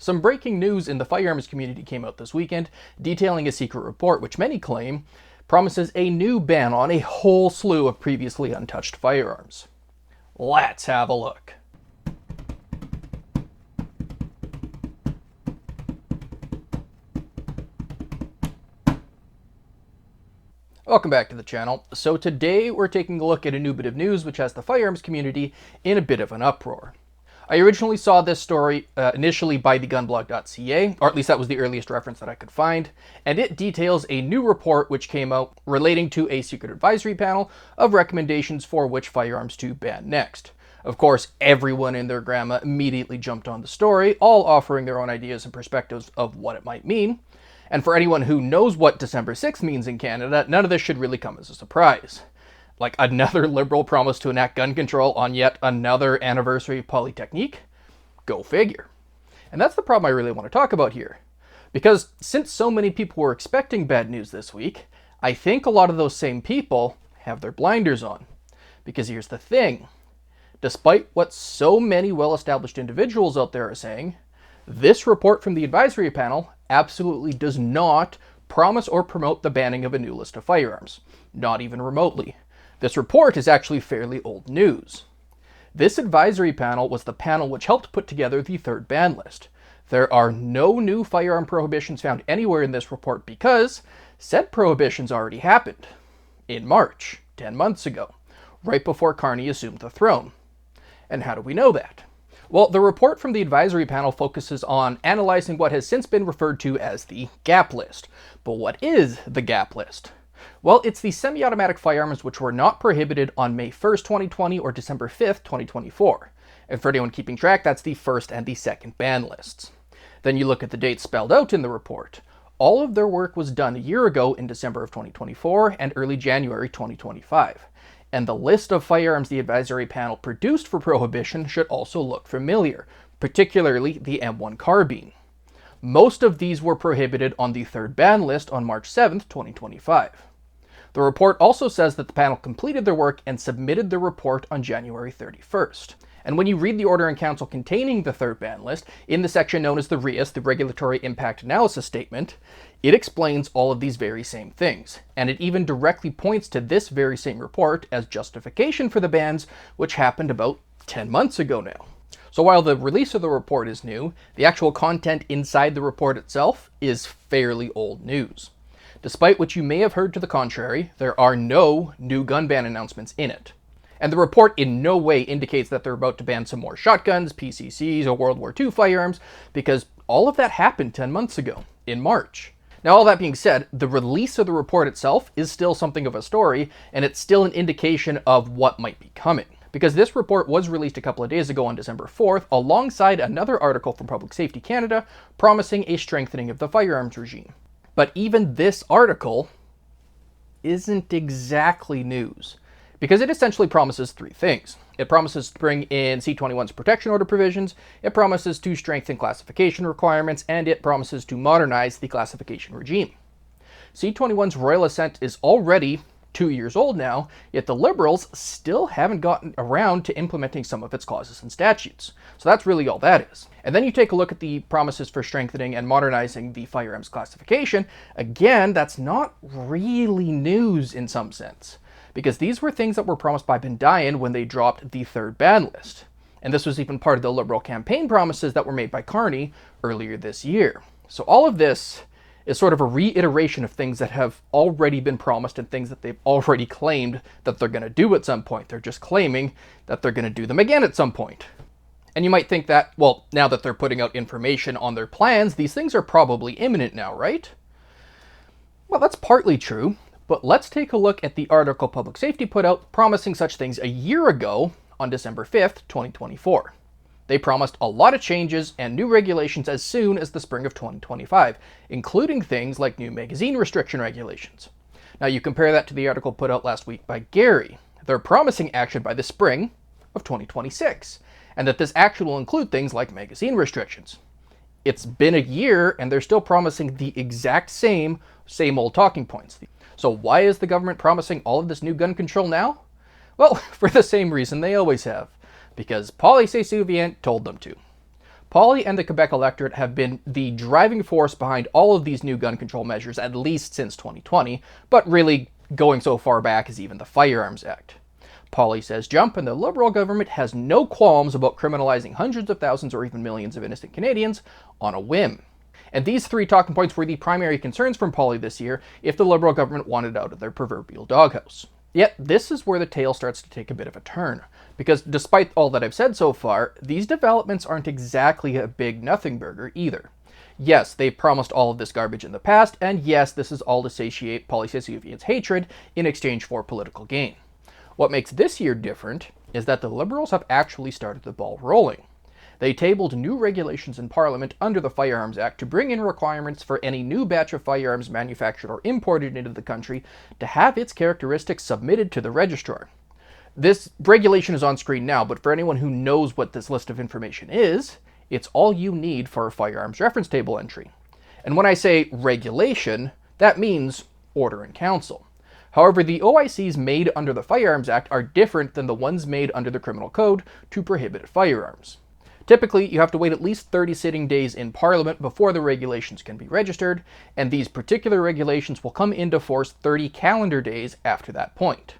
Some breaking news in the firearms community came out this weekend, detailing a secret report which many claim promises a new ban on a whole slew of previously untouched firearms. Let's have a look. Welcome back to the channel. So today we're taking a look at a new bit of news which has the firearms community in a bit of an uproar. I originally saw this story initially by thegunblog.ca, or at least that was the earliest reference that I could find, and it details a new report which came out relating to a secret advisory panel of recommendations for which firearms to ban next. Of course, everyone and their grandma immediately jumped on the story, all offering their own ideas and perspectives of what it might mean. And for anyone who knows what December 6th means in Canada, none of this should really come as a surprise. Like another Liberal promise to enact gun control on yet another anniversary of Poly. Go figure. And that's the problem I really want to talk about here. Because since so many people were expecting bad news this week, I think a lot of those same people have their blinders on. Because here's the thing. Despite what so many well-established individuals out there are saying, this report from the advisory panel absolutely does not promise or promote the banning of a new list of firearms. Not even remotely. This report is actually fairly old news. This advisory panel was the panel which helped put together the third ban list. There are no new firearm prohibitions found anywhere in this report because said prohibitions already happened in March, 10 months ago, right before Carney assumed the throne. And how do we know that? Well, the report from the advisory panel focuses on analyzing what has since been referred to as the gap list. But what is the gap list? Well, it's the semi-automatic firearms which were not prohibited on May 1st, 2020 or December 5th, 2024. And for anyone keeping track, that's the first and the second ban lists. Then you look at the dates spelled out in the report. All of their work was done a year ago in December of 2024 and early January 2025. And the list of firearms the advisory panel produced for prohibition should also look familiar, particularly the M1 carbine. Most of these were prohibited on the third ban list on March 7th, 2025. The report also says that the panel completed their work and submitted the report on January 31st. And when you read the order in council containing the third ban list, in the section known as the RIAS, the Regulatory Impact Analysis Statement, it explains all of these very same things. And it even directly points to this very same report as justification for the bans, which happened about 10 months ago now. So while the release of the report is new, the actual content inside the report itself is fairly old news. Despite what you may have heard to the contrary, there are no new gun ban announcements in it. And the report in no way indicates that they're about to ban some more shotguns, PCCs, or World War II firearms, because all of that happened 10 months ago, in March. Now, all that being said, the release of the report itself is still something of a story, and it's still an indication of what might be coming. Because this report was released a couple of days ago on December 4th, alongside another article from Public Safety Canada promising a strengthening of the firearms regime. But even this article isn't exactly news, because it essentially promises three things. It promises to bring in C-21's protection order provisions, it promises to strengthen classification requirements, and it promises to modernize the classification regime. C-21's royal assent is already 2 years old now, yet the Liberals still haven't gotten around to implementing some of its clauses and statutes. So that's really all that is. And then you take a look at the promises for strengthening and modernizing the firearms classification. Again, that's not really news in some sense, because these were things that were promised by Bendayan when they dropped the third ban list. And this was even part of the Liberal campaign promises that were made by Carney earlier this year. So all of this is sort of a reiteration of things that have already been promised and things that they've already claimed that they're going to do at some point. They're just claiming that they're going to do them again at some point. And you might think that, well, now that they're putting out information on their plans, these things are probably imminent now, right? Well, that's partly true. But let's take a look at the article Public Safety put out promising such things a year ago on December 5th, 2024. They promised a lot of changes and new regulations as soon as the spring of 2025, including things like new magazine restriction regulations. Now you compare that to the article put out last week by Gary. They're promising action by the spring of 2026, and that this action will include things like magazine restrictions. It's been a year and they're still promising the exact same old talking points. So why is the government promising all of this new gun control now? Well, for the same reason they always have. Because Poly told them to. Poly and the Quebec electorate have been the driving force behind all of these new gun control measures, at least since 2020, but really going so far back as even the Firearms Act. Poly says jump, and the Liberal government has no qualms about criminalizing hundreds of thousands or even millions of innocent Canadians on a whim. And these three talking points were the primary concerns from Poly this year if the Liberal government wanted out of their proverbial doghouse. Yet, this is where the tale starts to take a bit of a turn, because despite all that I've said so far, these developments aren't exactly a big nothing burger either. Yes, they've promised all of this garbage in the past, and yes, this is all to satiate Poly Capitulation's hatred in exchange for political gain. What makes this year different is that the Liberals have actually started the ball rolling. They tabled new regulations in Parliament under the Firearms Act to bring in requirements for any new batch of firearms manufactured or imported into the country to have its characteristics submitted to the registrar. This regulation is on screen now, but for anyone who knows what this list of information is, it's all you need for a firearms reference table entry. And when I say regulation, that means order in council. However, the OICs made under the Firearms Act are different than the ones made under the Criminal Code to prohibit firearms. Typically, you have to wait at least 30 sitting days in Parliament before the regulations can be registered, and these particular regulations will come into force 30 calendar days after that point.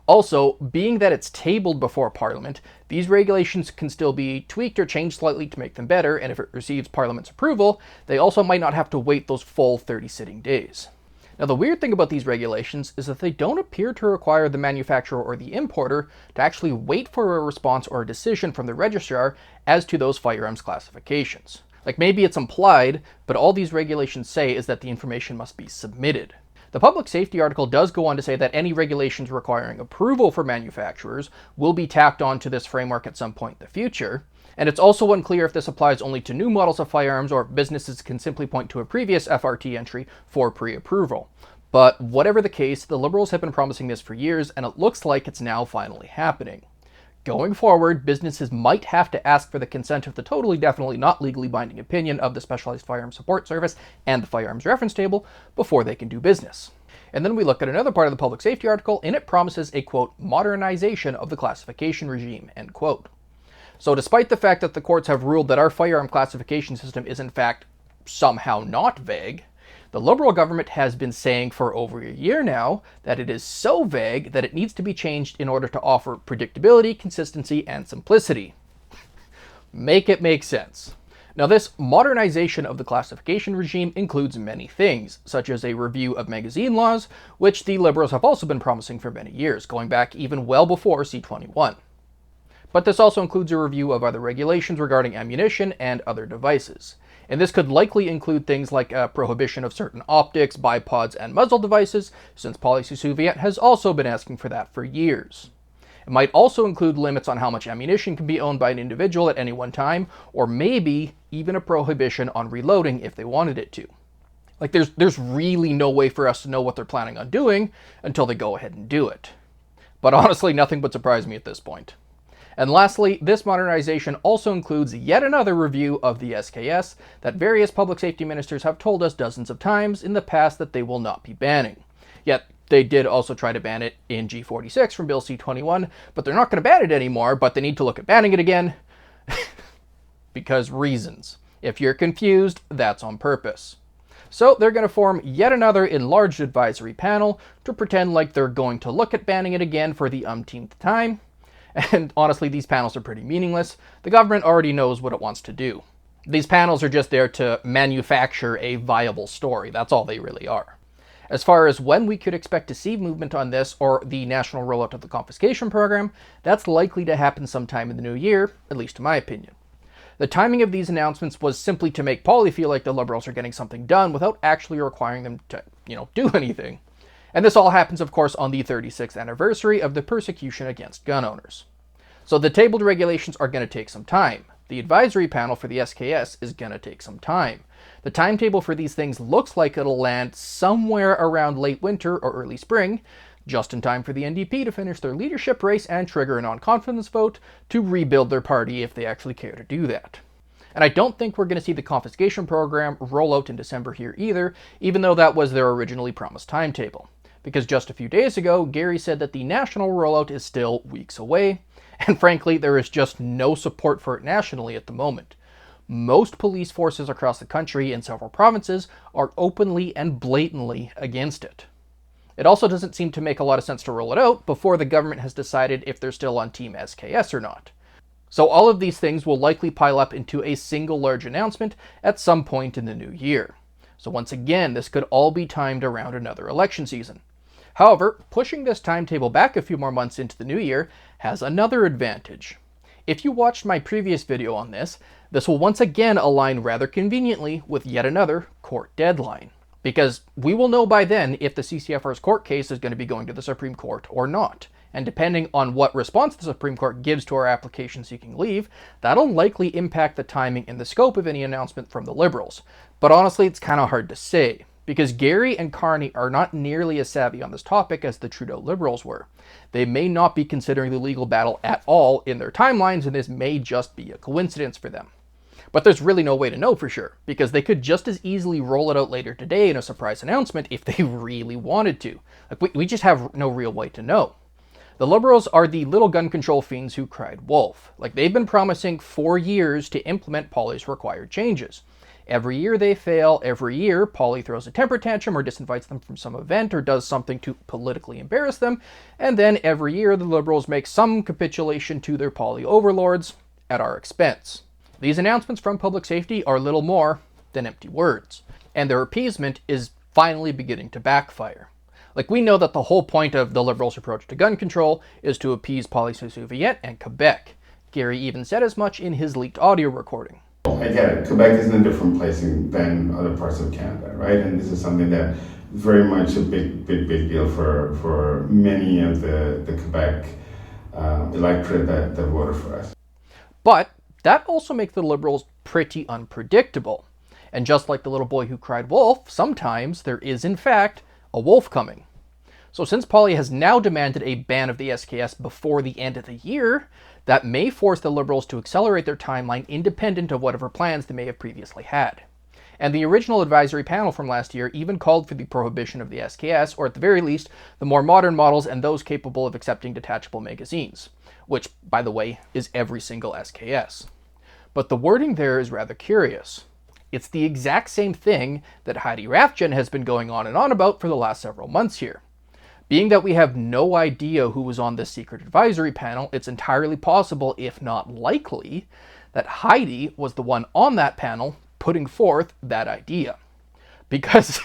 Also, being that it's tabled before Parliament, these regulations can still be tweaked or changed slightly to make them better, and if it receives Parliament's approval, they also might not have to wait those full 30 sitting days. Now, the weird thing about these regulations is that they don't appear to require the manufacturer or the importer to actually wait for a response or a decision from the registrar as to those firearms classifications. Like, maybe it's implied, but all these regulations say is that the information must be submitted. The public safety article does go on to say that any regulations requiring approval for manufacturers will be tacked on to this framework at some point in the future, and it's also unclear if this applies only to new models of firearms or if businesses can simply point to a previous FRT entry for pre-approval. But whatever the case, the Liberals have been promising this for years, and it looks like it's now finally happening. Going forward, businesses might have to ask for the consent of the totally definitely not legally binding opinion of the Specialized Firearms Support Service and the Firearms Reference Table before they can do business. And then we look at another part of the public safety article, and it promises a, quote, modernization of the classification regime, end quote. So despite the fact that the courts have ruled that our firearm classification system is in fact somehow not vague, the Liberal government has been saying for over a year now that it is so vague that it needs to be changed in order to offer predictability, consistency, and simplicity. Make it make sense. Now, this modernization of the classification regime includes many things, such as a review of magazine laws, which the Liberals have also been promising for many years, going back even well before C-21. But this also includes a review of other regulations regarding ammunition and other devices. And this could likely include things like a prohibition of certain optics, bipods, and muzzle devices, since Poly Capitulation has also been asking for that for years. It might also include limits on how much ammunition can be owned by an individual at any one time, or maybe even a prohibition on reloading if they wanted it to. Like, there's really no way for us to know what they're planning on doing until they go ahead and do it. But honestly, nothing would surprise me at this point. And lastly, this modernization also includes yet another review of the SKS that various public safety ministers have told us dozens of times in the past that they will not be banning. Yet, they did also try to ban it in G46 from Bill C-21, but they're not going to ban it anymore, but they need to look at banning it again. Because reasons. If you're confused, that's on purpose. So they're going to form yet another enlarged advisory panel to pretend like they're going to look at banning it again for the umpteenth time. And honestly, these panels are pretty meaningless. The government already knows what it wants to do. These panels are just there to manufacture a viable story. That's all they really are. As far as when we could expect to see movement on this or the national rollout of the confiscation program, that's likely to happen sometime in the new year, at least in my opinion. The timing of these announcements was simply to make Poly feel like the Liberals are getting something done without actually requiring them to, do anything. And this all happens, of course, on the 36th anniversary of the persecution against gun owners. So the tabled regulations are going to take some time. The advisory panel for the SKS is going to take some time. The timetable for these things looks like it'll land somewhere around late winter or early spring, just in time for the NDP to finish their leadership race and trigger a non-confidence vote to rebuild their party if they actually care to do that. And I don't think we're going to see the confiscation program roll out in December here either, even though that was their originally promised timetable. Because just a few days ago, Gary said that the national rollout is still weeks away, and frankly, there is just no support for it nationally at the moment. Most police forces across the country in several provinces are openly and blatantly against it. It also doesn't seem to make a lot of sense to roll it out before the government has decided if they're still on Team SKS or not. So all of these things will likely pile up into a single large announcement at some point in the new year. So once again, this could all be timed around another election season. However, pushing this timetable back a few more months into the new year has another advantage. If you watched my previous video on this will once again align rather conveniently with yet another court deadline. Because we will know by then if the CCFR's court case is going to be going to the Supreme Court or not. And depending on what response the Supreme Court gives to our application seeking leave, that'll likely impact the timing and the scope of any announcement from the Liberals. But honestly, it's kind of hard to say, because Gary and Carney are not nearly as savvy on this topic as the Trudeau Liberals were. They may not be considering the legal battle at all in their timelines, and this may just be a coincidence for them. But there's really no way to know for sure, because they could just as easily roll it out later today in a surprise announcement if they really wanted to. We just have no real way to know. The Liberals are the little gun control fiends who cried wolf. They've been promising for years to implement Poly's required changes. Every year they fail. Every year Poly throws a temper tantrum or disinvites them from some event or does something to politically embarrass them. And then every year the Liberals make some capitulation to their Poly overlords at our expense. These announcements from public safety are little more than empty words. And their appeasement is finally beginning to backfire. We know that the whole point of the Liberals' approach to gun control is to appease Poly-Soviet and Quebec. Gary even said as much in his leaked audio recording. I get it. Quebec is in a different place than other parts of Canada, right? And this is something that very much a big deal for many of the Quebec electorate that voted for us. But that also makes the Liberals pretty unpredictable. And just like the little boy who cried wolf, sometimes there is in fact a wolf coming. So since Poly has now demanded a ban of the SKS before the end of the year, that may force the Liberals to accelerate their timeline independent of whatever plans they may have previously had. And the original advisory panel from last year even called for the prohibition of the SKS, or at the very least, the more modern models and those capable of accepting detachable magazines, which, by the way, is every single SKS. But the wording there is rather curious. It's the exact same thing that Heidi Rathjen has been going on and on about for the last several months here. Being that we have no idea who was on this secret advisory panel, it's entirely possible, if not likely, that Heidi was the one on that panel putting forth that idea. Because,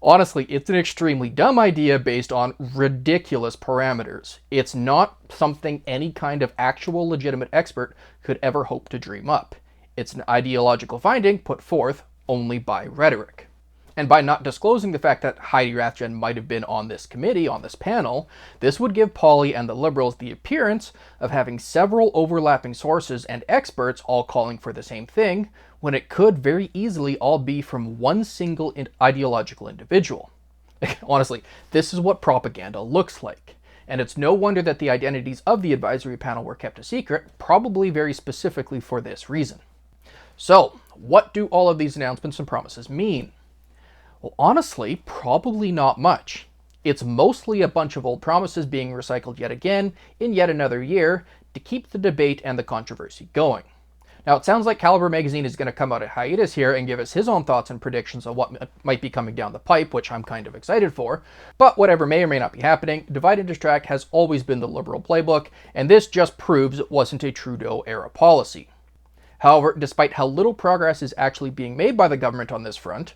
honestly, it's an extremely dumb idea based on ridiculous parameters. It's not something any kind of actual legitimate expert could ever hope to dream up. It's an ideological finding put forth only by rhetoric. And by not disclosing the fact that Heidi Rathjen might have been on this committee, on this panel, this would give Poly and the Liberals the appearance of having several overlapping sources and experts all calling for the same thing, when it could very easily all be from one single ideological individual. Honestly, this is what propaganda looks like. And it's no wonder that the identities of the advisory panel were kept a secret, probably very specifically for this reason. So, what do all of these announcements and promises mean? Well, honestly, probably not much. It's mostly a bunch of old promises being recycled yet again in yet another year to keep the debate and the controversy going. Now, it sounds like Caliber Magazine is going to come out of hiatus here and give us his own thoughts and predictions of what might be coming down the pipe, which I'm kind of excited for. But whatever may or may not be happening, divide and distract has always been the Liberal playbook, and this just proves it wasn't a Trudeau-era policy. However, despite how little progress is actually being made by the government on this front,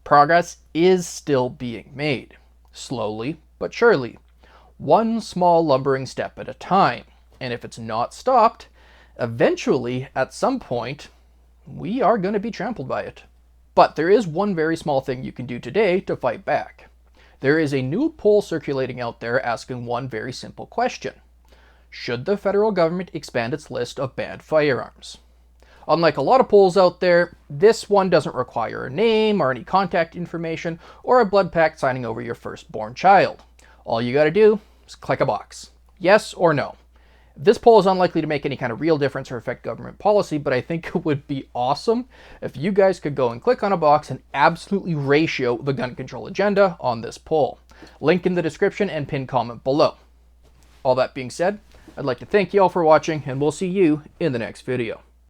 progress is still being made. Slowly, but surely. One small lumbering step at a time. And if it's not stopped, eventually, at some point, we are going to be trampled by it. But there is one very small thing you can do today to fight back. There is a new poll circulating out there asking one very simple question. Should the federal government expand its list of banned firearms? Unlike a lot of polls out there, this one doesn't require a name or any contact information or a blood pact signing over your firstborn child. All you gotta do is click a box. Yes or no. This poll is unlikely to make any kind of real difference or affect government policy, but I think it would be awesome if you guys could go and click on a box and absolutely ratio the gun control agenda on this poll. Link in the description and pinned comment below. All that being said, I'd like to thank you all for watching, and we'll see you in the next video.